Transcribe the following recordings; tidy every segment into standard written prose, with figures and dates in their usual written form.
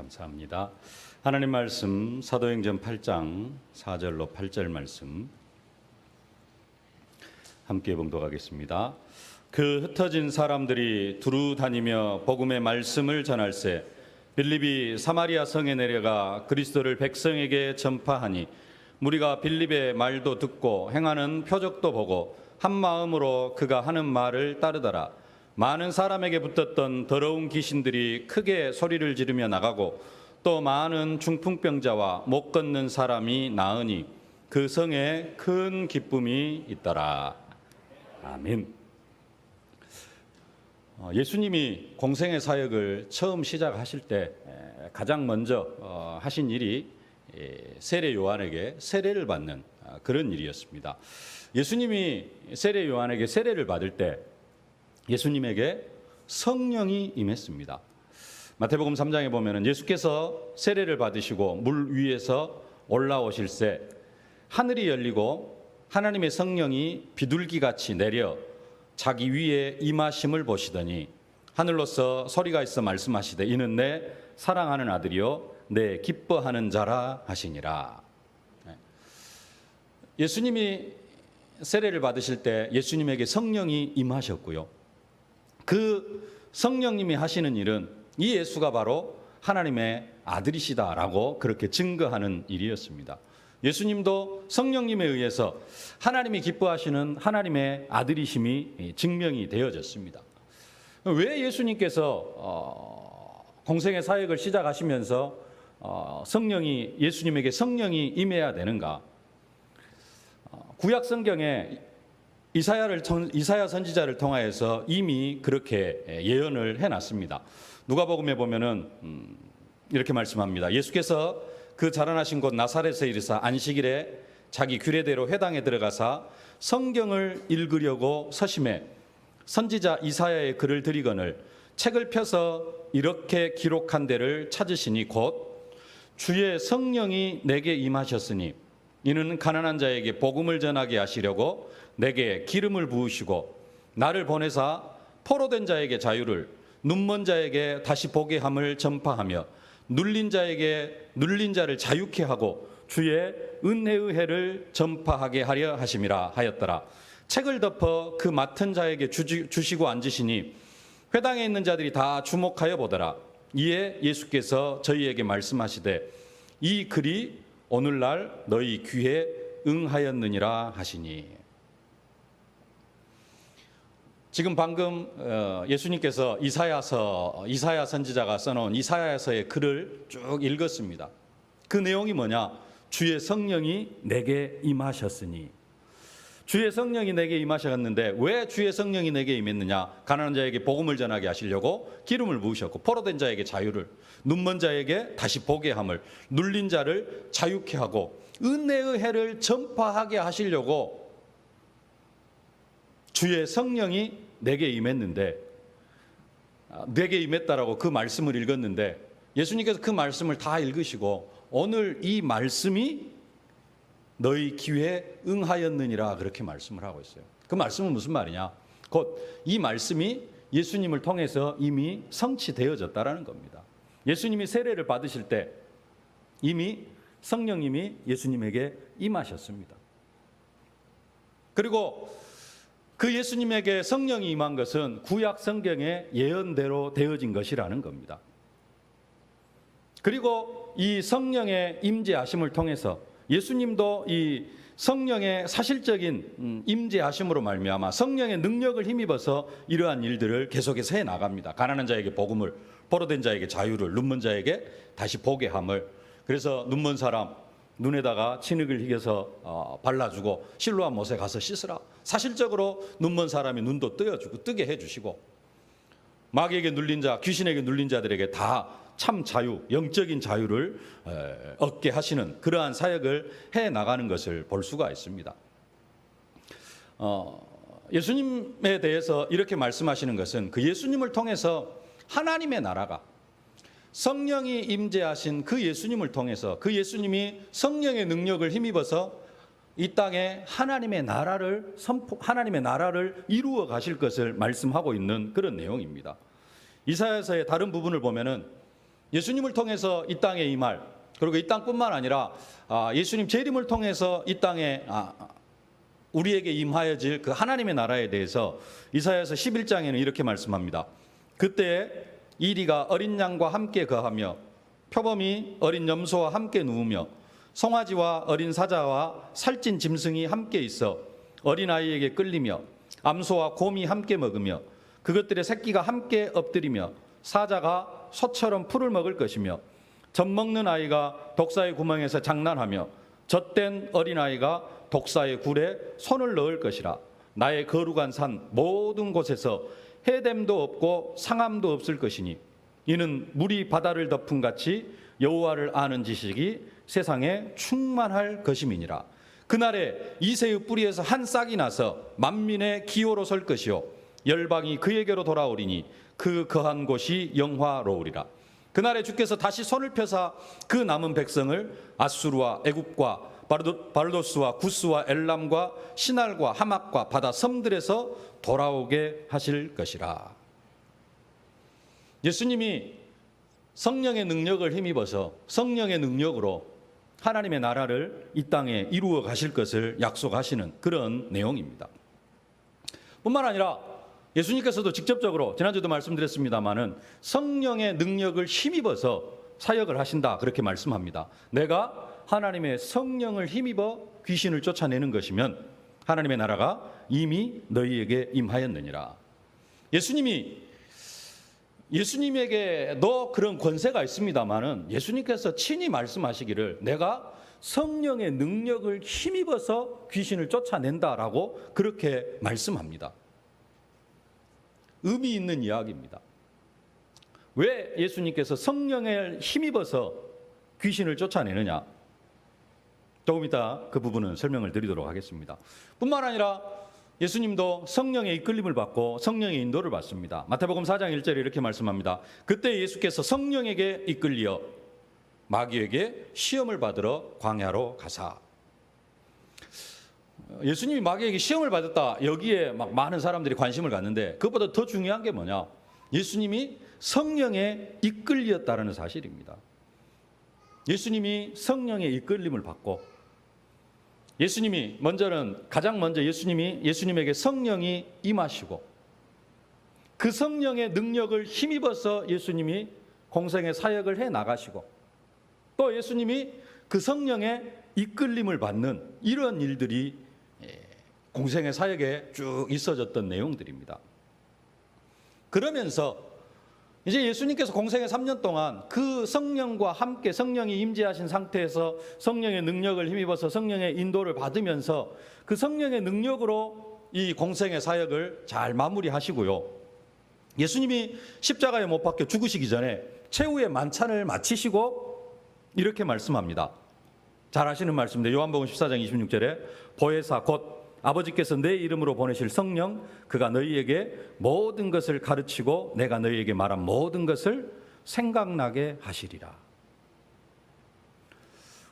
감사합니다. 하나님 말씀 사도행전 8장 4절로 8절 말씀 함께 봉독하겠습니다. 그 흩어진 사람들이 두루 다니며 복음의 말씀을 전할세 빌립이 사마리아 성에 내려가 그리스도를 백성에게 전파하니 무리가 빌립의 말도 듣고 행하는 표적도 보고 한 마음으로 그가 하는 말을 따르더라. 많은 사람에게 붙었던 더러운 귀신들이 크게 소리를 지르며 나가고 또 많은 중풍병자와 못 걷는 사람이 나으니 그 성에 큰 기쁨이 있더라. 아멘. 예수님이 공생의 사역을 처음 시작하실 때 가장 먼저 하신 일이 세례 요한에게 세례를 받는 그런 일이었습니다. 예수님이 세례 요한에게 세례를 받을 때 예수님에게 성령이 임했습니다. 마태복음 3장에 보면은 예수께서 세례를 받으시고 물 위에서 올라오실새 하늘이 열리고 하나님의 성령이 비둘기같이 내려 자기 위에 임하심을 보시더니 하늘로서 소리가 있어 말씀하시되 이는 내 사랑하는 아들이요 내 기뻐하는 자라 하시니라. 예수님이 세례를 받으실 때 예수님에게 성령이 임하셨고요. 그 성령님이 하시는 일은 이 예수가 바로 하나님의 아들이시다라고 그렇게 증거하는 일이었습니다. 예수님도 성령님에 의해서 하나님이 기뻐하시는 하나님의 아들이심이 증명이 되어졌습니다. 왜 예수님께서 공생의 사역을 시작하시면서 예수님에게 성령이 임해야 되는가? 구약 성경에 이사야 선지자를 통하여서 이미 그렇게 예언을 해놨습니다. 누가복음에 보면은 이렇게 말씀합니다. 예수께서 그 자라나신 곳 나사렛에 이르사 안식일에 자기 규례대로 회당에 들어가사 성경을 읽으려고 서심해 선지자 이사야의 글을 들이거늘 책을 펴서 이렇게 기록한 데를 찾으시니 곧 주의 성령이 내게 임하셨으니 이는 가난한 자에게 복음을 전하게 하시려고 내게 기름을 부으시고 나를 보내사 포로된 자에게 자유를 눈먼 자에게 다시 보게 함을 전파하며 눌린 자에게 눌린 자를 자유케 하고 주의 은혜의 해를 전파하게 하려 하심이라 하였더라. 책을 덮어 그 맡은 자에게 주시고 앉으시니 회당에 있는 자들이 다 주목하여 보더라. 이에 예수께서 저희에게 말씀하시되 이 글이 오늘날 너희 귀에 응하였느니라 하시니. 지금 방금 예수님께서 이사야 선지자가 써놓은 이사야서의 글을 쭉 읽었습니다. 그 내용이 뭐냐? 주의 성령이 내게 임하셨으니. 주의 성령이 내게 임하셨는데 왜 주의 성령이 내게 임했느냐? 가난한 자에게 복음을 전하게 하시려고 기름을 부으셨고 포로된 자에게 자유를, 눈먼 자에게 다시 보게 함을, 눌린 자를 자유케 하고 은혜의 해를 전파하게 하시려고 주의 성령이 내게 임했는데, 내게 임했다라고 그 말씀을 읽었는데 예수님께서 그 말씀을 다 읽으시고 오늘 이 말씀이 너희 귀에 응하였느니라 그렇게 말씀을 하고 있어요. 그 말씀은 무슨 말이냐? 곧 이 말씀이 예수님을 통해서 이미 성취되어졌다라는 겁니다. 예수님이 세례를 받으실 때 이미 성령님이 예수님에게 임하셨습니다. 그리고 그 예수님에게 성령이 임한 것은 구약 성경의 예언대로 되어진 것이라는 겁니다. 그리고 이 성령의 임재하심을 통해서 예수님도 이 성령의 사실적인 임재하심으로 말미암아 성령의 능력을 힘입어서 이러한 일들을 계속해서 해 나갑니다. 가난한 자에게 복음을, 포로된 자에게 자유를, 눈먼 자에게 다시 보게 함을. 그래서 눈먼 사람 눈에다가 진흙을 희겨서 발라주고 실로암 못에 가서 씻으라. 사실적으로 눈먼 사람이 눈도 뜨게 해주시고 마귀에게 눌린 자, 귀신에게 눌린 자들에게 다 참 자유, 영적인 자유를 얻게 하시는 그러한 사역을 해 나가는 것을 볼 수가 있습니다. 예수님에 대해서 이렇게 말씀하시는 것은 그 예수님을 통해서 하나님의 나라가 성령이 임재하신 그 예수님을 통해서 그 예수님이 성령의 능력을 힘입어서 이 땅에 하나님의 나라를 이루어 가실 것을 말씀하고 있는 그런 내용입니다. 이사야서의 다른 부분을 보면은 예수님을 통해서 이 땅에 임할, 그리고 이 땅뿐만 아니라 예수님 재림을 통해서 이 땅에 우리에게 임하여질 그 하나님의 나라에 대해서 이사야서 11장에는 이렇게 말씀합니다. 그때 이리가 어린 양과 함께 거하며 표범이 어린 염소와 함께 누우며 송아지와 어린 사자와 살찐 짐승이 함께 있어 어린아이에게 끌리며 암소와 곰이 함께 먹으며 그것들의 새끼가 함께 엎드리며 사자가 소처럼 풀을 먹을 것이며 젖 먹는 아이가 독사의 구멍에서 장난하며 젖된 어린아이가 독사의 굴에 손을 넣을 것이라. 나의 거룩한 산 모든 곳에서 해됨도 없고 상함도 없을 것이니 이는 물이 바다를 덮은 같이 여호와를 아는 지식이 세상에 충만할 것임이니라. 그날에 이새의 뿌리에서 한 싹이 나서 만민의 기호로 설 것이요 열방이 그에게로 돌아오리니 그 거한 곳이 영화로우리라. 그날에 주께서 다시 손을 펴사 그 남은 백성을 아수르와 애굽과 바르도스와 구스와 엘람과 시날과 하막과 바다 섬들에서 돌아오게 하실 것이라. 예수님이 성령의 능력을 힘입어서 성령의 능력으로 하나님의 나라를 이 땅에 이루어 가실 것을 약속하시는 그런 내용입니다. 뿐만 아니라 예수님께서도 직접적으로 지난주도 말씀드렸습니다마는 성령의 능력을 힘입어서 사역을 하신다 그렇게 말씀합니다. 내가 하나님의 성령을 힘입어 귀신을 쫓아내는 것이면 하나님의 나라가 이미 너희에게 임하였느니라. 예수님에게 너 그런 권세가 있습니다마는 예수님께서 친히 말씀하시기를 내가 성령의 능력을 힘입어서 귀신을 쫓아낸다라고 그렇게 말씀합니다. 의미 있는 이야기입니다. 왜 예수님께서 성령을 힘입어서 귀신을 쫓아내느냐? 조금 이따 그 부분은 설명을 드리도록 하겠습니다. 뿐만 아니라 예수님도 성령의 이끌림을 받고 성령의 인도를 받습니다. 마태복음 4장 1절에 이렇게 말씀합니다. 그때 예수께서 성령에게 이끌려 마귀에게 시험을 받으러 광야로 가사. 예수님이 마귀에게 시험을 받았다. 여기에 막 많은 사람들이 관심을 갖는데 그것보다 더 중요한 게 뭐냐? 예수님이 성령에 이끌렸다는 사실입니다. 예수님이 성령의 이끌림을 받고 예수님이 가장 먼저 예수님에게 성령이 임하시고 그 성령의 능력을 힘입어서 예수님이 공생의 사역을 해 나가시고 또 예수님이 그 성령의 이끌림을 받는 이런 일들이 공생의 사역에 쭉 있어졌던 내용들입니다. 그러면서 이제 예수님께서 공생의 3년 동안 그 성령과 함께 성령이 임재하신 상태에서 성령의 능력을 힘입어서 성령의 인도를 받으면서 그 성령의 능력으로 이 공생의 사역을 잘 마무리하시고요. 예수님이 십자가에 못 박혀 죽으시기 전에 최후의 만찬을 마치시고 이렇게 말씀합니다. 잘 아시는 말씀인데 요한복음 14장 26절에 보혜사 곧 아버지께서 내 이름으로 보내실 성령 그가 너희에게 모든 것을 가르치고 내가 너희에게 말한 모든 것을 생각나게 하시리라.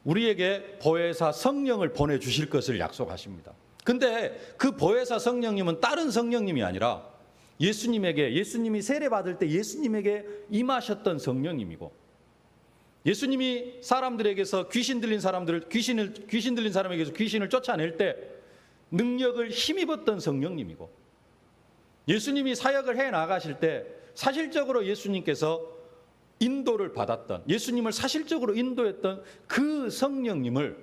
우리에게 보혜사 성령을 보내주실 것을 약속하십니다. 근데 그 보혜사 성령님은 다른 성령님이 아니라 예수님이 세례받을 때 예수님에게 임하셨던 성령님이고 예수님이 사람들에게서 귀신 들린 사람에게서 귀신을 쫓아낼 때 능력을 힘입었던 성령님이고 예수님이 사역을 해 나가실 때 사실적으로 예수님께서 인도를 받았던 예수님을 사실적으로 인도했던 그 성령님을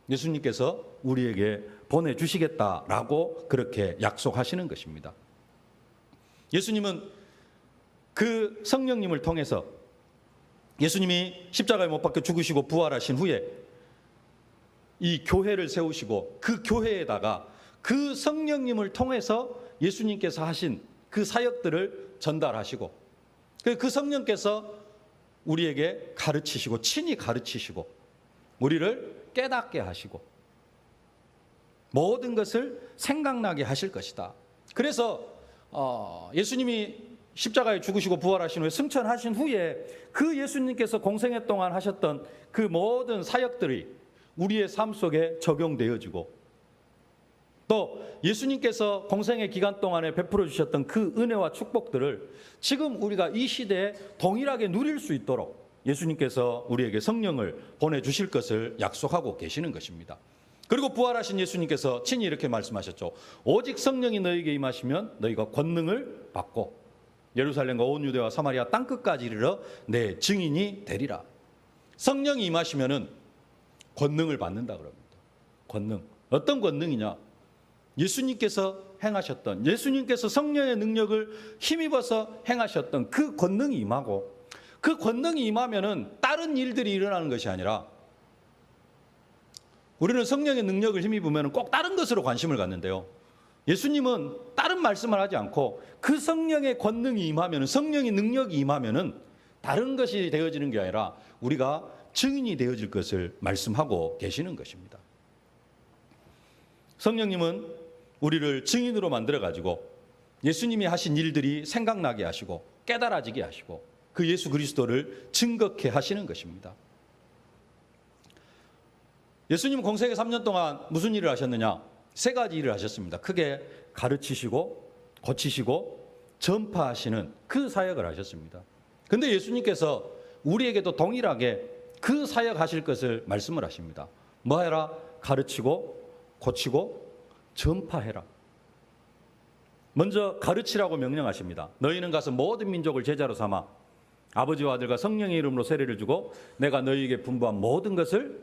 예수님께서 우리에게 보내주시겠다라고 그렇게 약속하시는 것입니다. 예수님은 그 성령님을 통해서 예수님이 십자가에 못 박혀 죽으시고 부활하신 후에 이 교회를 세우시고 그 교회에다가 그 성령님을 통해서 예수님께서 하신 그 사역들을 전달하시고 그 성령께서 우리에게 가르치시고 친히 가르치시고 우리를 깨닫게 하시고 모든 것을 생각나게 하실 것이다. 그래서 예수님이 십자가에 죽으시고 부활하신 후에 승천하신 후에 그 예수님께서 공생애 동안 하셨던 그 모든 사역들이 우리의 삶 속에 적용되어지고 또 예수님께서 공생의 기간 동안에 베풀어 주셨던 그 은혜와 축복들을 지금 우리가 이 시대에 동일하게 누릴 수 있도록 예수님께서 우리에게 성령을 보내주실 것을 약속하고 계시는 것입니다. 그리고 부활하신 예수님께서 친히 이렇게 말씀하셨죠. 오직 성령이 너희에게 임하시면 너희가 권능을 받고 예루살렘과 온 유대와 사마리아 땅끝까지 이르러 내 증인이 되리라. 성령이 임하시면은 권능을 받는다 그럽니다. 권능. 어떤 권능이냐? 예수님께서 행하셨던, 예수님께서 성령의 능력을 힘입어서 행하셨던 그 권능이 임하고, 그 권능이 임하면은 다른 일들이 일어나는 것이 아니라, 우리는 성령의 능력을 힘입으면 꼭 다른 것으로 관심을 갖는데요. 예수님은 다른 말씀을 하지 않고 그 성령의 권능이 임하면, 성령의 능력이 임하면 다른 것이 되어지는 게 아니라 우리가 증인이 되어질 것을 말씀하고 계시는 것입니다. 성령님은 우리를 증인으로 만들어가지고 예수님이 하신 일들이 생각나게 하시고 깨달아지게 하시고 그 예수 그리스도를 증거케 하시는 것입니다. 예수님은 공생애 3년 동안 무슨 일을 하셨느냐? 3가지 일을 하셨습니다. 크게 가르치시고 고치시고 전파하시는 그 사역을 하셨습니다. 그런데 예수님께서 우리에게도 동일하게 그 사역 하실 것을 말씀을 하십니다. 뭐 해라? 가르치고 고치고 전파해라. 먼저 가르치라고 명령하십니다. 너희는 가서 모든 민족을 제자로 삼아 아버지와 아들과 성령의 이름으로 세례를 주고 내가 너희에게 분부한 모든 것을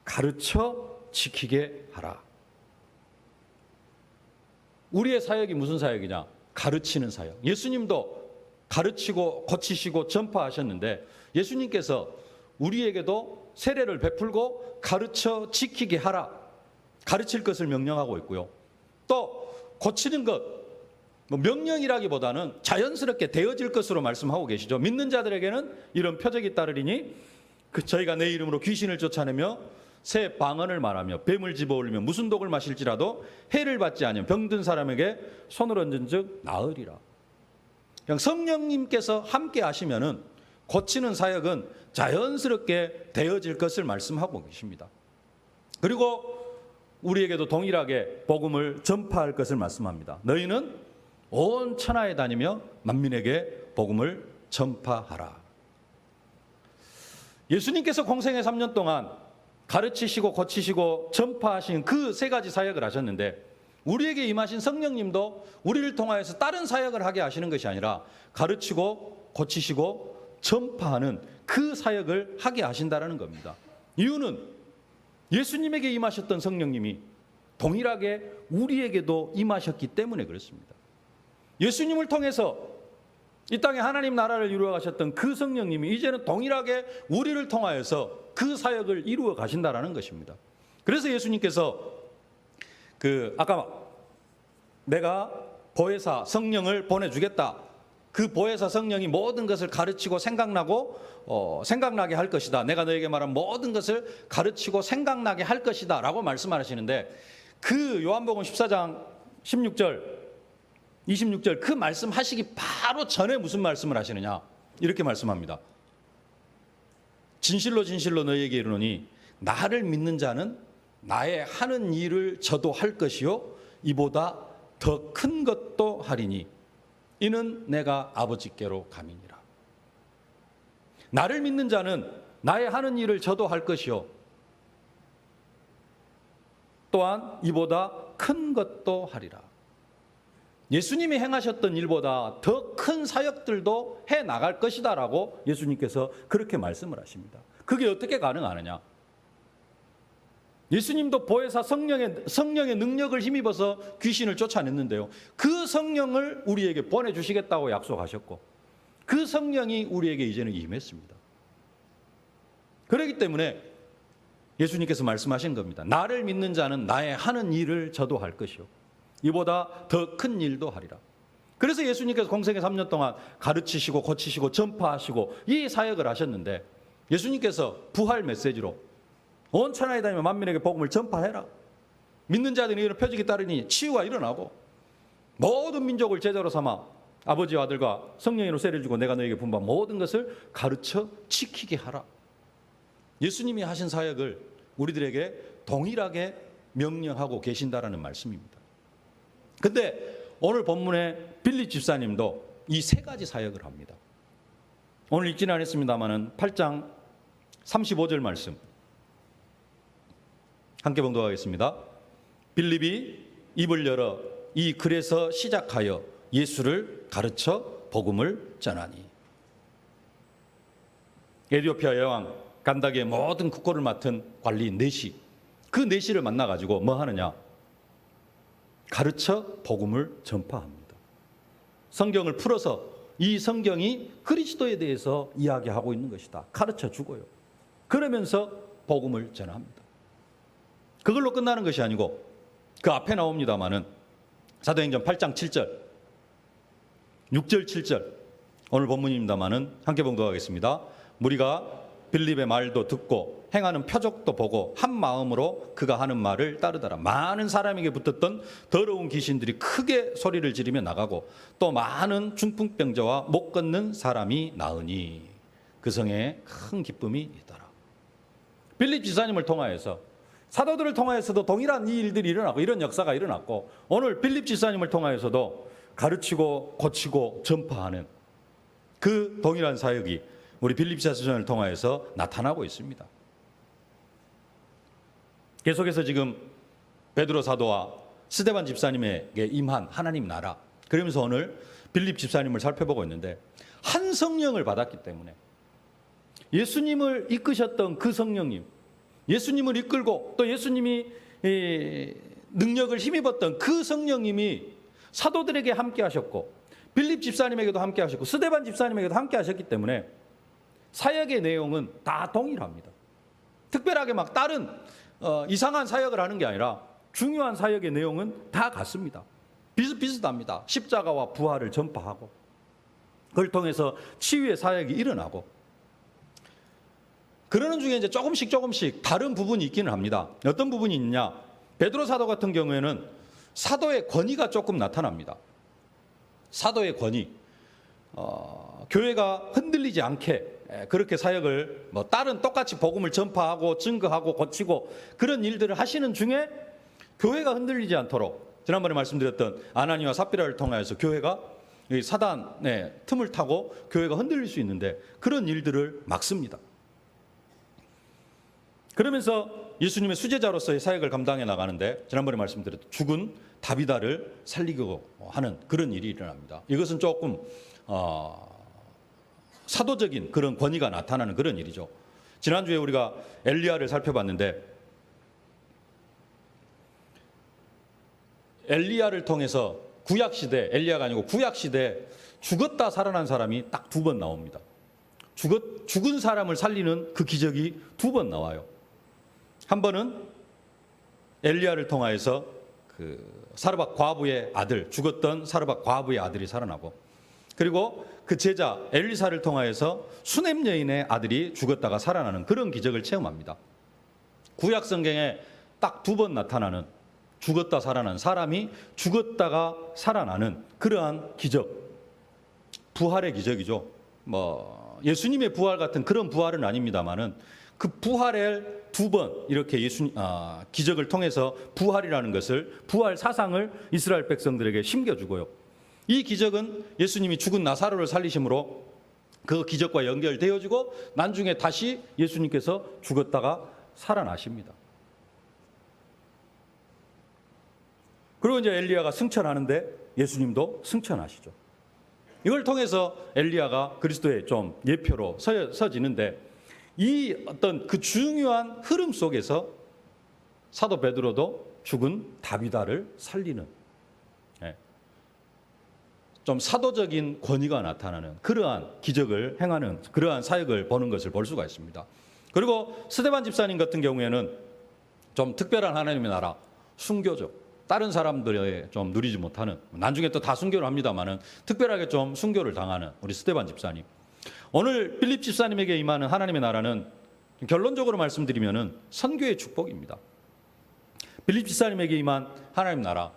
가르쳐 지키게 하라. 우리의 사역이 무슨 사역이냐? 가르치는 사역. 예수님도 가르치고 고치시고 전파하셨는데 예수님께서 우리에게도 세례를 베풀고 가르쳐 지키게 하라. 가르칠 것을 명령하고 있고요. 또 고치는 것, 명령이라기보다는 자연스럽게 되어질 것으로 말씀하고 계시죠. 믿는 자들에게는 이런 표적이 따르리니 저희가 내 이름으로 귀신을 쫓아내며 새 방언을 말하며 뱀을 집어올리며 무슨 독을 마실지라도 해를 받지 않으면 병든 사람에게 손을 얹은 즉 나으리라. 그냥 성령님께서 함께 하시면은 고치는 사역은 자연스럽게 되어질 것을 말씀하고 계십니다. 그리고 우리에게도 동일하게 복음을 전파할 것을 말씀합니다. 너희는 온 천하에 다니며 만민에게 복음을 전파하라. 예수님께서 공생애 3년 동안 가르치시고 고치시고 전파하신 그 3가지 사역을 하셨는데 우리에게 임하신 성령님도 우리를 통하여서 다른 사역을 하게 하시는 것이 아니라 가르치고 고치시고 전파하는 그 사역을 하게 하신다는 겁니다. 이유는 예수님에게 임하셨던 성령님이 동일하게 우리에게도 임하셨기 때문에 그렇습니다. 예수님을 통해서 이 땅에 하나님 나라를 이루어 가셨던 그 성령님이 이제는 동일하게 우리를 통하여서 그 사역을 이루어 가신다라는 것입니다. 그래서 예수님께서 아까 내가 보혜사 성령을 보내주겠다. 그 보혜사 성령이 모든 것을 가르치고 생각나게 할 것이다. 내가 너에게 말한 모든 것을 가르치고 생각나게 할 것이다 라고 말씀하시는데 그 요한복음 14장 16절 26절 그 말씀하시기 바로 전에 무슨 말씀을 하시느냐? 이렇게 말씀합니다. 진실로 진실로 너희에게 이르노니 나를 믿는 자는 나의 하는 일을 저도 할 것이요 이보다 더 큰 것도 하리니 이는 내가 아버지께로 감이니라. 나를 믿는 자는 나의 하는 일을 저도 할 것이요 또한 이보다 큰 것도 하리라. 예수님이 행하셨던 일보다 더 큰 사역들도 해나갈 것이다 라고 예수님께서 그렇게 말씀을 하십니다. 그게 어떻게 가능하느냐? 예수님도 보혜사 성령의 능력을 힘입어서 귀신을 쫓아냈는데요. 그 성령을 우리에게 보내주시겠다고 약속하셨고 그 성령이 우리에게 이제는 임했습니다. 그렇기 때문에 예수님께서 말씀하신 겁니다. 나를 믿는 자는 나의 하는 일을 저도 할 것이요 이보다 더 큰 일도 하리라. 그래서 예수님께서 공생애 3년 동안 가르치시고 고치시고 전파하시고 이 사역을 하셨는데 예수님께서 부활 메시지로 온 천하에 다니며 만민에게 복음을 전파해라. 믿는 자들이 이런 표적이 따르니 치유가 일어나고 모든 민족을 제자로 삼아 아버지와 아들과 성령으로 세례를 주고 내가 너에게 분부한 모든 것을 가르쳐 지키게 하라. 예수님이 하신 사역을 우리들에게 동일하게 명령하고 계신다라는 말씀입니다. 근데 오늘 본문의 빌립 집사님도 이 세 가지 사역을 합니다. 오늘 읽지는 않았습니다마는 8장 35절 말씀 함께 봉독하겠습니다. 빌립이 입을 열어 이 글에서 시작하여 예수를 가르쳐 복음을 전하니. 에티오피아 여왕 간다기의 모든 국고를 맡은 관리 네시, 그 네시를 만나가지고 뭐 하느냐? 가르쳐 복음을 전파합니다. 성경을 풀어서 이 성경이 그리스도에 대해서 이야기하고 있는 것이다. 가르쳐 주고요. 그러면서 복음을 전합니다. 그걸로 끝나는 것이 아니고 그 앞에 나옵니다마는 사도행전 8장 7절, 6절, 7절 오늘 본문입니다마는 함께 봉독하겠습니다. 무리가 빌립의 말도 듣고 행하는 표적도 보고 한 마음으로 그가 하는 말을 따르더라. 많은 사람에게 붙었던 더러운 귀신들이 크게 소리를 지르며 나가고 또 많은 중풍병자와 못 걷는 사람이 나으니 그 성에 큰 기쁨이 있더라. 빌립 지사님을 통하여서 사도들을 통하여서도 동일한 이 일들이 일어나고 이런 역사가 일어났고 오늘 빌립 지사님을 통하여서도 가르치고 고치고 전파하는 그 동일한 사역이 우리 빌립 지사님을 통하여서 나타나고 있습니다. 계속해서 지금 베드로 사도와 스데반 집사님에게 임한 하나님 나라, 그러면서 오늘 빌립 집사님을 살펴보고 있는데 한 성령을 받았기 때문에 예수님을 이끄셨던 그 성령님, 예수님을 이끌고 또 예수님이 능력을 힘입었던 그 성령님이 사도들에게 함께 하셨고 빌립 집사님에게도 함께 하셨고 스데반 집사님에게도 함께 하셨기 때문에 사역의 내용은 다 동일합니다. 특별하게 막 다른 이상한 사역을 하는 게 아니라 중요한 사역의 내용은 다 같습니다. 비슷비슷합니다. 십자가와 부활을 전파하고 그걸 통해서 치유의 사역이 일어나고 그러는 중에 이제 조금씩 다른 부분이 있기는 합니다. 어떤 부분이 있냐? 베드로 사도 같은 경우에는 사도의 권위가 조금 나타납니다. 사도의 권위, 교회가 흔들리지 않게 그렇게 사역을 다른 똑같이 복음을 전파하고 증거하고 고치고 그런 일들을 하시는 중에 교회가 흔들리지 않도록 지난번에 말씀드렸던 아나니와 삽비라를 통하여서 교회가 사단의 틈을 타고 교회가 흔들릴 수 있는데 그런 일들을 막습니다. 그러면서 예수님의 수제자로서의 사역을 감당해 나가는데 지난번에 말씀드렸던 죽은 다비다를 살리고 하는 그런 일이 일어납니다. 이것은 조금 사도적인 그런 권위가 나타나는 그런 일이죠. 지난주에 우리가 엘리야를 살펴봤는데 엘리야를 통해서 구약시대, 엘리야가 아니고 구약시대 죽었다 살아난 사람이 딱 2번 나옵니다. 죽은 사람을 살리는 그 기적이 2번 나와요. 한 번은 엘리야를 통하여서 그 사르밧 과부의 아들, 죽었던 사르밧 과부의 아들이 살아나고 그리고 그 제자 엘리사를 통하여서 수넴 여인의 아들이 죽었다가 살아나는 그런 기적을 체험합니다. 구약 성경에 딱 2번 나타나는 죽었다 살아난 사람이 죽었다가 살아나는 그러한 기적, 부활의 기적이죠. 예수님의 부활 같은 그런 부활은 아닙니다만은 그 부활을 2번 이렇게 기적을 통해서 부활이라는 것을, 부활 사상을 이스라엘 백성들에게 심겨주고요. 이 기적은 예수님이 죽은 나사로를 살리심으로 그 기적과 연결되어지고 나중에 다시 예수님께서 죽었다가 살아나십니다. 그리고 이제 엘리야가 승천하는데 예수님도 승천하시죠. 이걸 통해서 엘리야가 그리스도의 좀 예표로 서지는데 이 어떤 그 중요한 흐름 속에서 사도 베드로도 죽은 다비다를 살리는 좀 사도적인 권위가 나타나는 그러한 기적을 행하는 그러한 사역을 보는 것을 볼 수가 있습니다. 그리고 스데반 집사님 같은 경우에는 좀 특별한 하나님의 나라, 순교죠. 다른 사람들이 좀 누리지 못하는, 나중에 또 다 순교를 합니다만은 특별하게 좀 순교를 당하는 우리 스데반 집사님. 오늘 빌립 집사님에게 임하는 하나님의 나라는 결론적으로 말씀드리면은 선교의 축복입니다. 빌립 집사님에게 임한 하나님 나라,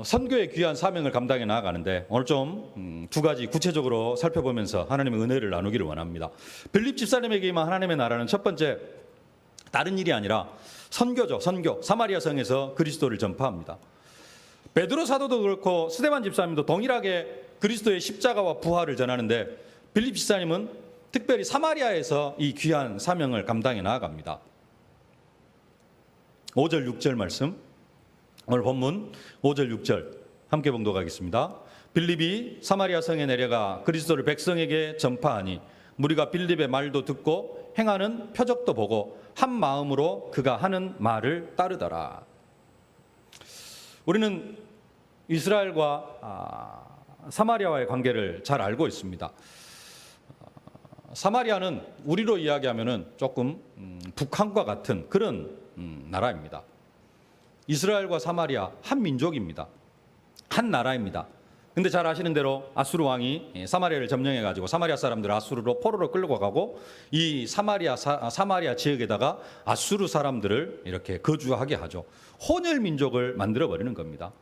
선교의 귀한 사명을 감당해 나아가는데 오늘 좀 2가지 구체적으로 살펴보면서 하나님의 은혜를 나누기를 원합니다. 빌립 집사님에게 임한 하나님의 나라는 첫 번째, 다른 일이 아니라 선교죠. 선교. 사마리아 성에서 그리스도를 전파합니다. 베드로 사도도 그렇고 스데반 집사님도 동일하게 그리스도의 십자가와 부활을 전하는데 빌립 집사님은 특별히 사마리아에서 이 귀한 사명을 감당해 나아갑니다. 5절 6절 말씀, 오늘 본문 5절 6절 함께 봉독하겠습니다. 빌립이 사마리아 성에 내려가 그리스도를 백성에게 전파하니 무리가 빌립의 말도 듣고 행하는 표적도 보고 한 마음으로 그가 하는 말을 따르더라. 우리는 이스라엘과 사마리아와의 관계를 잘 알고 있습니다. 사마리아는 우리로 이야기하면은 조금 북한과 같은 그런 나라입니다. 이스라엘과 사마리아 한 민족입니다. 한 나라입니다. 근데 잘 아시는 대로 아수르 왕이 사마리아를 점령해 가지고 사마리아 사람들을 아수르로 포로로 끌고 가고 이 사마리아 지역에다가 아수르 사람들을 이렇게 거주하게 하죠. 혼혈 민족을 만들어 버리는 겁니다.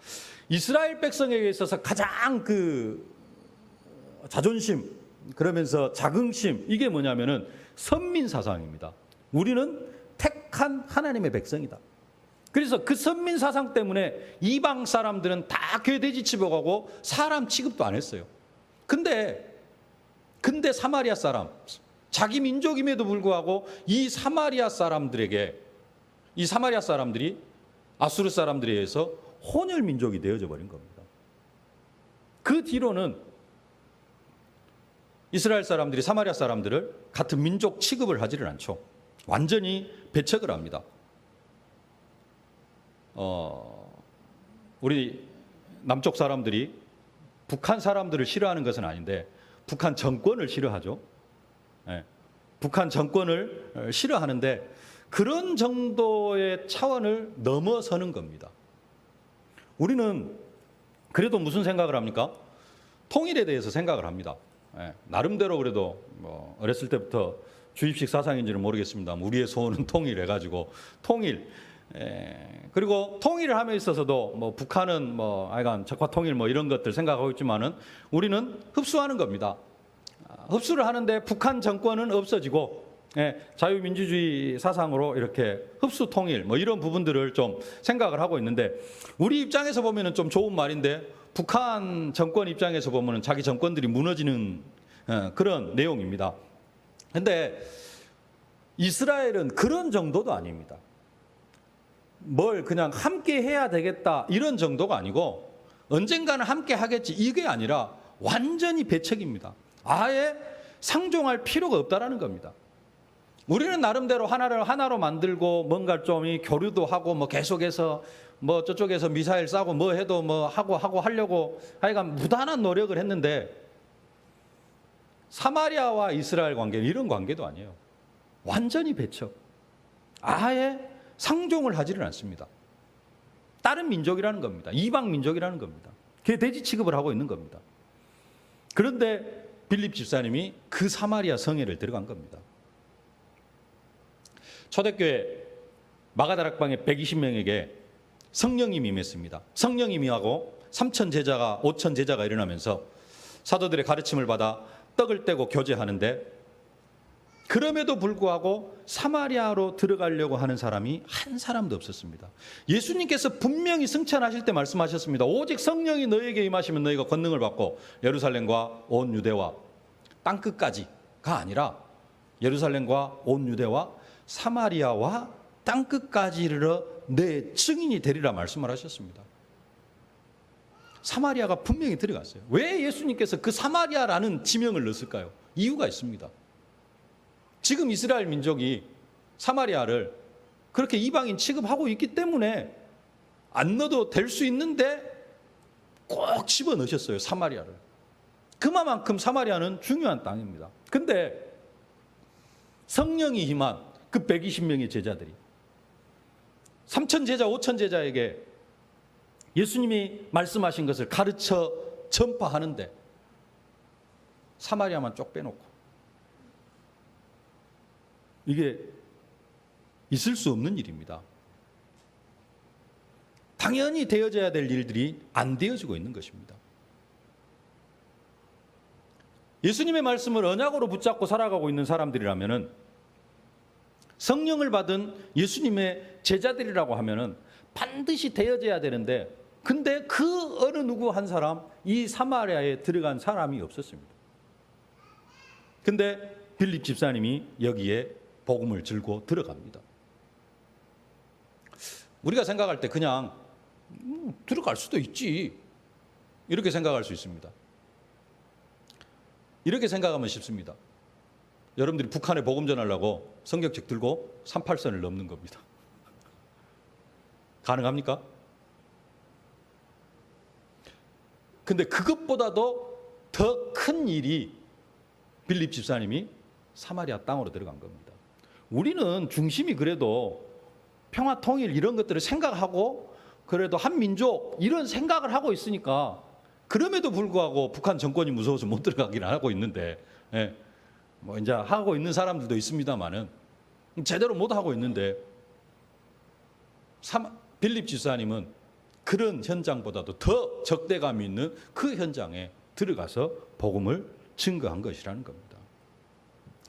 이스라엘 백성에게 있어서 가장 그 자존심, 그러면서 자긍심, 이게 뭐냐면은 선민 사상입니다. 우리는 택한 하나님의 백성이다. 그래서 그 선민 사상 때문에 이방 사람들은 다 괴돼지 집어가고 사람 취급도 안 했어요. 근데 사마리아 사람, 자기 민족임에도 불구하고 이 사마리아 사람들에게, 이 사마리아 사람들이 아수르 사람들에 의해서 혼혈 민족이 되어져 버린 겁니다. 그 뒤로는 이스라엘 사람들이 사마리아 사람들을 같은 민족 취급을 하지를 않죠. 완전히 배척을 합니다. 우리 남쪽 사람들이 북한 사람들을 싫어하는 것은 아닌데 북한 정권을 싫어하죠. 네. 북한 정권을 싫어하는데 그런 정도의 차원을 넘어서는 겁니다. 우리는 그래도 무슨 생각을 합니까? 통일에 대해서 생각을 합니다. 네. 나름대로 그래도 뭐 어렸을 때부터 주입식 사상인지는 모르겠습니다. 우리의 소원은 통일해가지고 통일. 그리고 통일을 함에 있어서도 뭐 북한은 뭐 하여간 적화 통일 뭐 이런 것들 생각하고 있지만은 우리는 흡수하는 겁니다. 흡수를 하는데 북한 정권은 없어지고 자유민주주의 사상으로 이렇게 흡수 통일 뭐 이런 부분들을 좀 생각을 하고 있는데 우리 입장에서 보면은 좀 좋은 말인데 북한 정권 입장에서 보면은 자기 정권들이 무너지는 그런 내용입니다. 근데 이스라엘은 그런 정도도 아닙니다. 뭘 그냥 함께 해야 되겠다 이런 정도가 아니고 언젠가는 함께 하겠지 이게 아니라 완전히 배척입니다. 아예 상종할 필요가 없다라는 겁니다. 우리는 나름대로 하나로 만들고 뭔가 좀 교류도 하고 뭐 계속해서 뭐 저쪽에서 미사일 쏴고 뭐 해도 뭐 하고 하려고 하여간 무단한 노력을 했는데 사마리아와 이스라엘 관계는 이런 관계도 아니에요. 완전히 배척. 아예 상종을 하지를 않습니다. 다른 민족이라는 겁니다. 이방 민족이라는 겁니다. 돼지 취급을 하고 있는 겁니다. 그런데 빌립 집사님이 그 사마리아 성회를 들어간 겁니다. 초대교회 마가다락방에 120명에게 성령이 임했습니다. 성령이 임하고 3천 제자가 5천 제자가 일어나면서 사도들의 가르침을 받아 떡을 떼고 교제하는데 그럼에도 불구하고 사마리아로 들어가려고 하는 사람이 한 사람도 없었습니다. 예수님께서 분명히 승천하실 때 말씀하셨습니다. 오직 성령이 너에게 임하시면 너희가 권능을 받고 예루살렘과 온 유대와 땅끝까지가 아니라 예루살렘과 온 유대와 사마리아와 땅끝까지 이르러 내 증인이 되리라 말씀을 하셨습니다. 사마리아가 분명히 들어갔어요. 왜 예수님께서 그 사마리아라는 지명을 넣었을까요? 이유가 있습니다. 지금 이스라엘 민족이 사마리아를 그렇게 이방인 취급하고 있기 때문에 안 넣어도 될 수 있는데 꼭 집어넣으셨어요. 사마리아를. 그만큼 사마리아는 중요한 땅입니다. 근데 성령이 임한 그 120명의 제자들이 3천 제자, 5천 제자에게 예수님이 말씀하신 것을 가르쳐 전파하는데 사마리아만 쪽 빼놓고 이게 있을 수 없는 일입니다. 당연히 되어져야 될 일들이 안 되어지고 있는 것입니다. 예수님의 말씀을 언약으로 붙잡고 살아가고 있는 사람들이라면은 성령을 받은 예수님의 제자들이라고 하면은 반드시 되어져야 되는데 근데 그 어느 누구 한 사람, 이 사마리아에 들어간 사람이 없었습니다. 근데 빌립 집사님이 여기에 복음을 들고 들어갑니다. 우리가 생각할 때 그냥 들어갈 수도 있지, 이렇게 생각할 수 있습니다. 이렇게 생각하면 쉽습니다. 여러분들이 북한에 복음 전하려고 성경책 들고 38선을 넘는 겁니다. 가능합니까? 근데 그것보다도 더 큰 일이 빌립 집사님이 사마리아 땅으로 들어간 겁니다. 우리는 중심이 그래도 평화 통일 이런 것들을 생각하고 그래도 한민족 이런 생각을 하고 있으니까, 그럼에도 불구하고 북한 정권이 무서워서 못 들어가긴 하고 있는데, 예, 뭐 이제 하고 있는 사람들도 있습니다만은 제대로 못 하고 있는데, 빌립 집사님은 그런 현장보다도 더 적대감이 있는 그 현장에 들어가서 복음을 증거한 것이라는 겁니다.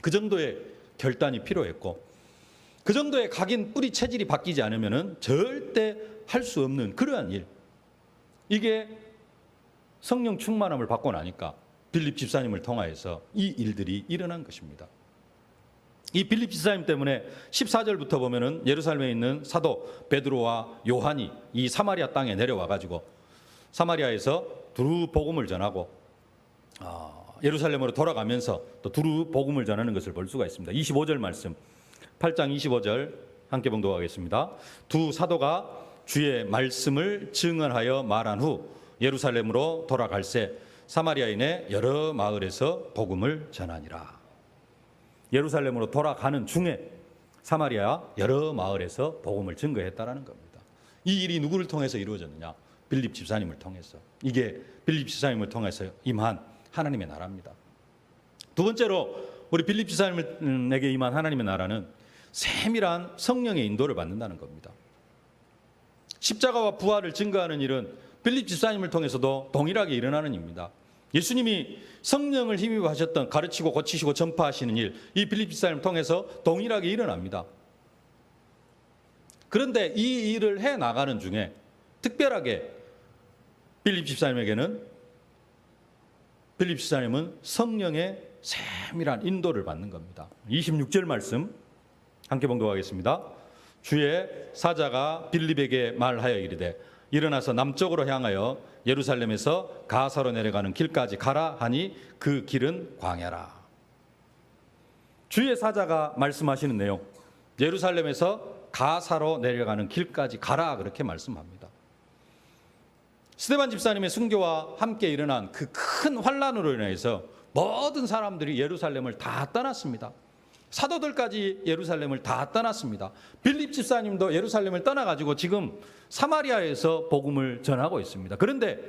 그 정도의 결단이 필요했고, 그 정도의 각인 뿌리 체질이 바뀌지 않으면 절대 할 수 없는 그러한 일, 이게 성령 충만함을 받고 나니까 빌립 집사님을 통하여서 이 일들이 일어난 것입니다. 이 빌립 집사님 때문에 14절부터 보면은 예루살렘에 있는 사도 베드로와 요한이 이 사마리아 땅에 내려와 가지고 사마리아에서 두루 복음을 전하고 예루살렘으로 돌아가면서 또 두루 복음을 전하는 것을 볼 수가 있습니다. 25절 말씀, 8장 25절 함께 봉독하겠습니다. 두 사도가 주의 말씀을 증언하여 말한 후 예루살렘으로 돌아갈새 사마리아인의 여러 마을에서 복음을 전하니라. 예루살렘으로 돌아가는 중에 사마리아 여러 마을에서 복음을 증거했다라는 겁니다. 이 일이 누구를 통해서 이루어졌느냐? 빌립 집사님을 통해서. 이게 빌립 집사님을 통해서 임한 하나님의 나라입니다. 두 번째로 우리 빌립 집사님에게 임한 하나님의 나라는 세밀한 성령의 인도를 받는다는 겁니다. 십자가와 부활을 증거하는 일은 빌립 집사님을 통해서도 동일하게 일어나는 일입니다. 예수님이 성령을 힘입어하셨던 가르치고 고치시고 전파하시는 일, 이 빌립 집사님을 통해서 동일하게 일어납니다. 그런데 이 일을 해나가는 중에 특별하게 빌립 집사님은 성령의 세밀한 인도를 받는 겁니다. 26절 말씀 함께 봉독하겠습니다. 주의 사자가 빌립에게 말하여 이르되 일어나서 남쪽으로 향하여 예루살렘에서 가사로 내려가는 길까지 가라 하니 그 길은 광야라. 주의 사자가 말씀하시는 내용, 예루살렘에서 가사로 내려가는 길까지 가라, 그렇게 말씀합니다. 스데반 집사님의 순교와 함께 일어난 그 큰 환란으로 인해서 모든 사람들이 예루살렘을 다 떠났습니다. 사도들까지 예루살렘을 다 떠났습니다. 빌립 집사님도 예루살렘을 떠나가지고 지금 사마리아에서 복음을 전하고 있습니다. 그런데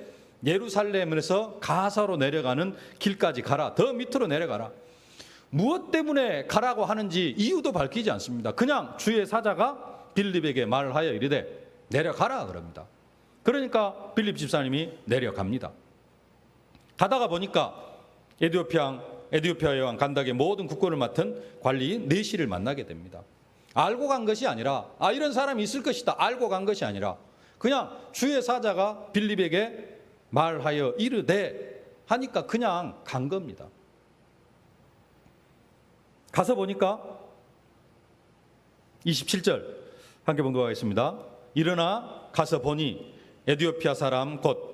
예루살렘에서 가사로 내려가는 길까지 가라, 더 밑으로 내려가라. 무엇 때문에 가라고 하는지 이유도 밝히지 않습니다. 그냥 주의 사자가 빌립에게 말하여 이르되 내려가라 그럽니다. 그러니까 빌립 집사님이 내려갑니다. 가다가 보니까 에디오피아 여왕 간닥의 모든 국권을 맡은 관리인 네시를 만나게 됩니다. 알고 간 것이 아니라, 이런 사람이 있을 것이다 알고 간 것이 아니라, 그냥 주의 사자가 빌립에게 말하여 이르되 하니까 그냥 간 겁니다. 가서 보니까 27절 함께 봉독하겠습니다. 일어나 가서 보니 에디오피아 사람 곧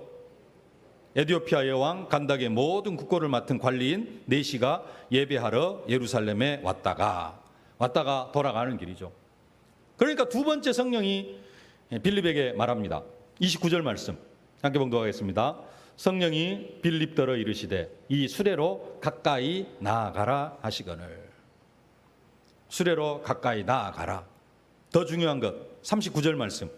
에디오피아 여왕 간닥의 모든 국고를 맡은 관리인 네시가 예배하러 예루살렘에 왔다가 돌아가는 길이죠. 그러니까 두 번째 성령이 빌립에게 말합니다. 29절 말씀 함께 봉독하겠습니다. 성령이 빌립더러 이르시되 이 수레로 가까이 나아가라 하시거늘. 수레로 가까이 나아가라. 더 중요한 것 39절 말씀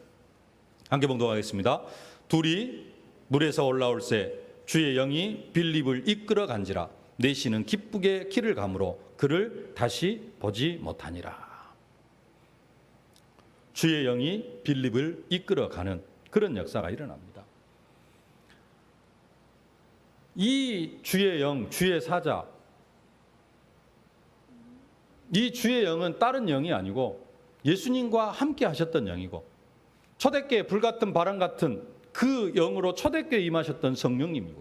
함께 봉독하겠습니다. 둘이 물에서 올라올새 주의 영이 빌립을 이끌어 간지라 네시는 기쁘게 길을 가므로 그를 다시 보지 못하니라. 주의 영이 빌립을 이끌어 가는 그런 역사가 일어납니다. 이 주의 영, 주의 사자, 이 주의 영은 다른 영이 아니고 예수님과 함께 하셨던 영이고 초대교회 불같은 바람 같은 그 영으로 초대교회에 임하셨던 성령님이고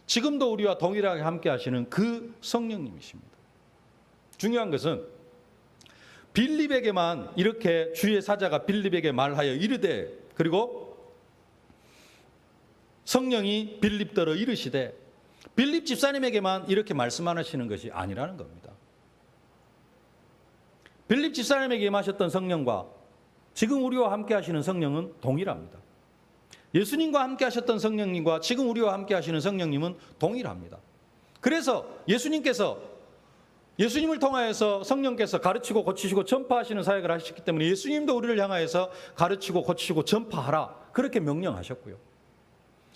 지금도 우리와 동일하게 함께 하시는 그 성령님이십니다. 중요한 것은 빌립에게만 이렇게 주의 사자가 빌립에게 말하여 이르되, 그리고 성령이 빌립더러 이르시되, 빌립 집사님에게만 이렇게 말씀하시는 것이 아니라는 겁니다. 빌립 집사님에게 임하셨던 성령과 지금 우리와 함께 하시는 성령은 동일합니다. 예수님과 함께 하셨던 성령님과 지금 우리와 함께 하시는 성령님은 동일합니다. 그래서 예수님을 통하여서 성령께서 가르치고 고치시고 전파하시는 사역을 하셨기 때문에 예수님도 우리를 향하여서 가르치고 고치시고 전파하라, 그렇게 명령하셨고요.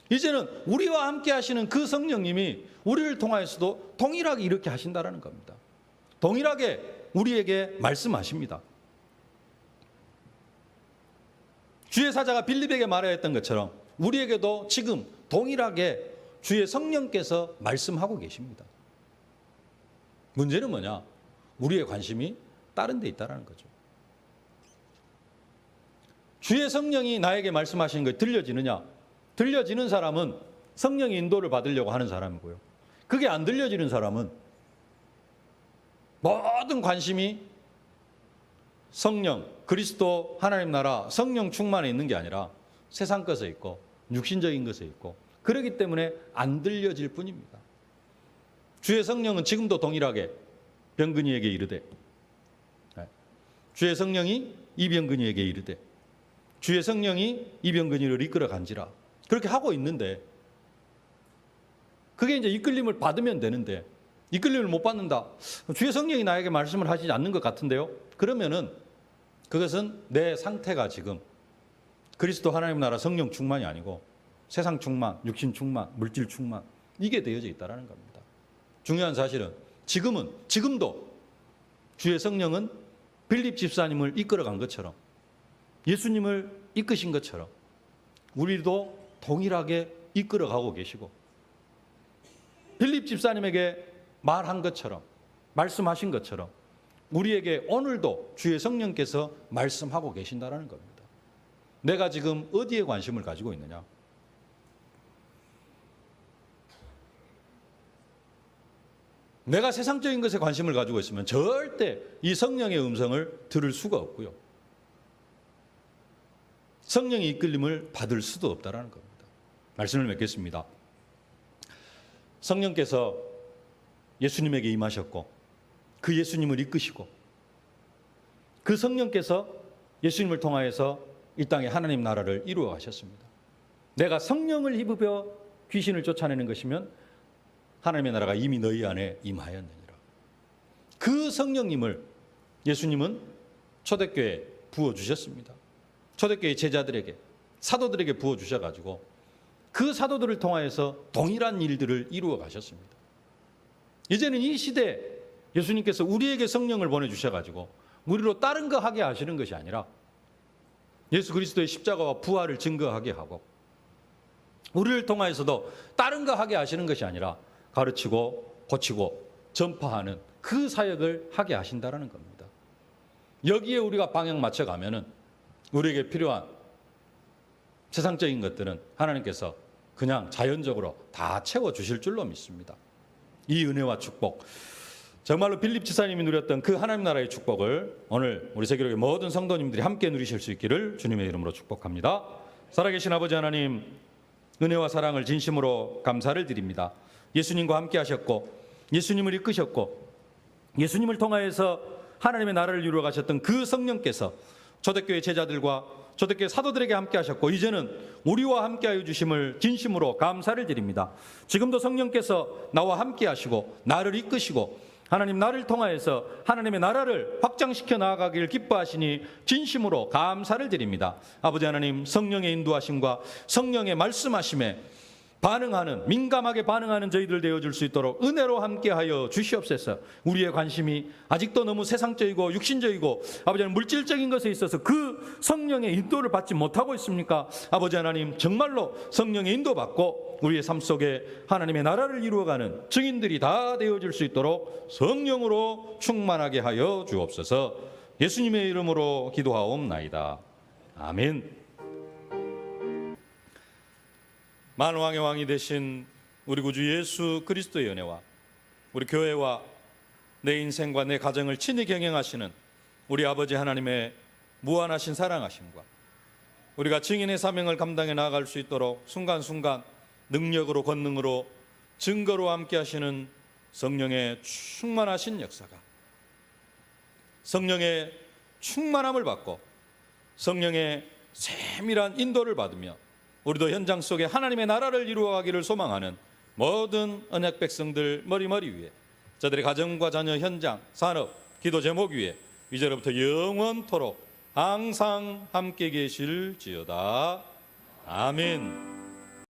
이제는 우리와 함께 하시는 그 성령님이 우리를 통하여서도 동일하게 이렇게 하신다는 겁니다. 동일하게 우리에게 말씀하십니다. 주의 사자가 빌립에게 말하였던 것처럼 우리에게도 지금 동일하게 주의 성령께서 말씀하고 계십니다. 문제는 뭐냐? 우리의 관심이 다른 데 있다는 거죠. 주의 성령이 나에게 말씀하시는 것이 들려지느냐? 들려지는 사람은 성령의 인도를 받으려고 하는 사람이고요. 그게 안 들려지는 사람은 모든 관심이 성령, 그리스도 하나님 나라, 성령 충만에 있는 게 아니라 세상 것에 있고 육신적인 것에 있고, 그렇기 때문에 안 들려질 뿐입니다. 주의 성령은 지금도 동일하게 병근이에게 이르되, 주의 성령이 이 병근이에게 이르되, 주의 성령이 이 병근이를 이끌어 간지라, 그렇게 하고 있는데, 그게 이제 이끌림을 받으면 되는데 이끌림을 못 받는다. 주의 성령이 나에게 말씀을 하시지 않는 것 같은데요. 그러면은 그것은 내 상태가 지금 그리스도 하나님 나라 성령 충만이 아니고 세상 충만, 육신 충만, 물질 충만, 이게 되어져 있다는 겁니다. 중요한 사실은 지금도 주의 성령은 빌립 집사님을 이끌어간 것처럼, 예수님을 이끄신 것처럼 우리도 동일하게 이끌어가고 계시고, 빌립 집사님에게 말한 것처럼, 말씀하신 것처럼 우리에게 오늘도 주의 성령께서 말씀하고 계신다는 겁니다. 내가 지금 어디에 관심을 가지고 있느냐? 내가 세상적인 것에 관심을 가지고 있으면 절대 이 성령의 음성을 들을 수가 없고요. 성령의 이끌림을 받을 수도 없다는 겁니다. 말씀을 맺겠습니다. 성령께서 예수님에게 임하셨고 그 예수님을 이끄시고 그 성령께서 예수님을 통하여서 이 땅에 하나님 나라를 이루어 가셨습니다. 내가 성령을 힘입어 귀신을 쫓아내는 것이면 하나님의 나라가 이미 너희 안에 임하였느니라. 그 성령님을 예수님은 초대교회에 부어주셨습니다. 초대교회 제자들에게, 사도들에게 부어주셔가지고 그 사도들을 통하여서 동일한 일들을 이루어 가셨습니다. 이제는 이 시대에 예수님께서 우리에게 성령을 보내주셔가지고 우리로 다른 거 하게 하시는 것이 아니라 예수 그리스도의 십자가와 부활을 증거하게 하고, 우리를 통하여서도 다른 거 하게 하시는 것이 아니라 가르치고 고치고 전파하는 그 사역을 하게 하신다는 겁니다. 여기에 우리가 방향 맞춰가면은 우리에게 필요한 세상적인 것들은 하나님께서 그냥 자연적으로 다 채워주실 줄로 믿습니다. 이 은혜와 축복, 정말로 빌립 지사님이 누렸던 그 하나님 나라의 축복을 오늘 우리 세계로의 모든 성도님들이 함께 누리실 수 있기를 주님의 이름으로 축복합니다. 살아계신 아버지 하나님, 은혜와 사랑을 진심으로 감사를 드립니다. 예수님과 함께 하셨고 예수님을 이끄셨고 예수님을 통하여서 하나님의 나라를 이루어 가셨던 그 성령께서 초대교회 제자들과 초대교회 사도들에게 함께 하셨고 이제는 우리와 함께 하여 주심을 진심으로 감사를 드립니다. 지금도 성령께서 나와 함께 하시고 나를 이끄시고 하나님 나를 통하여서 하나님의 나라를 확장시켜 나아가기를 기뻐하시니 진심으로 감사를 드립니다. 아버지 하나님, 성령의 인도하심과 성령의 말씀하심에 반응하는, 민감하게 반응하는 저희들 되어줄 수 있도록 은혜로 함께하여 주시옵소서. 우리의 관심이 아직도 너무 세상적이고 육신적이고 아버지 하나님 물질적인 것에 있어서 그 성령의 인도를 받지 못하고 있습니까? 아버지 하나님, 정말로 성령의 인도받고 우리의 삶 속에 하나님의 나라를 이루어가는 증인들이 다 되어줄 수 있도록 성령으로 충만하게 하여 주옵소서. 예수님의 이름으로 기도하옵나이다. 아멘. 만왕의 왕이 되신 우리 구주 예수 그리스도의 은혜와 우리 교회와 내 인생과 내 가정을 친히 경영하시는 우리 아버지 하나님의 무한하신 사랑하심과 우리가 증인의 사명을 감당해 나아갈 수 있도록 순간순간 능력으로 권능으로 증거로 함께 하시는 성령의 충만하신 역사가, 성령의 충만함을 받고 성령의 세밀한 인도를 받으며 우리도 현장 속에 하나님의 나라를 이루어가기를 소망하는 모든 언약 백성들 머리머리 위에, 저들의 가정과 자녀, 현장, 산업, 기도 제목 위에 이제로부터 영원토록 항상 함께 계실지어다. 아멘.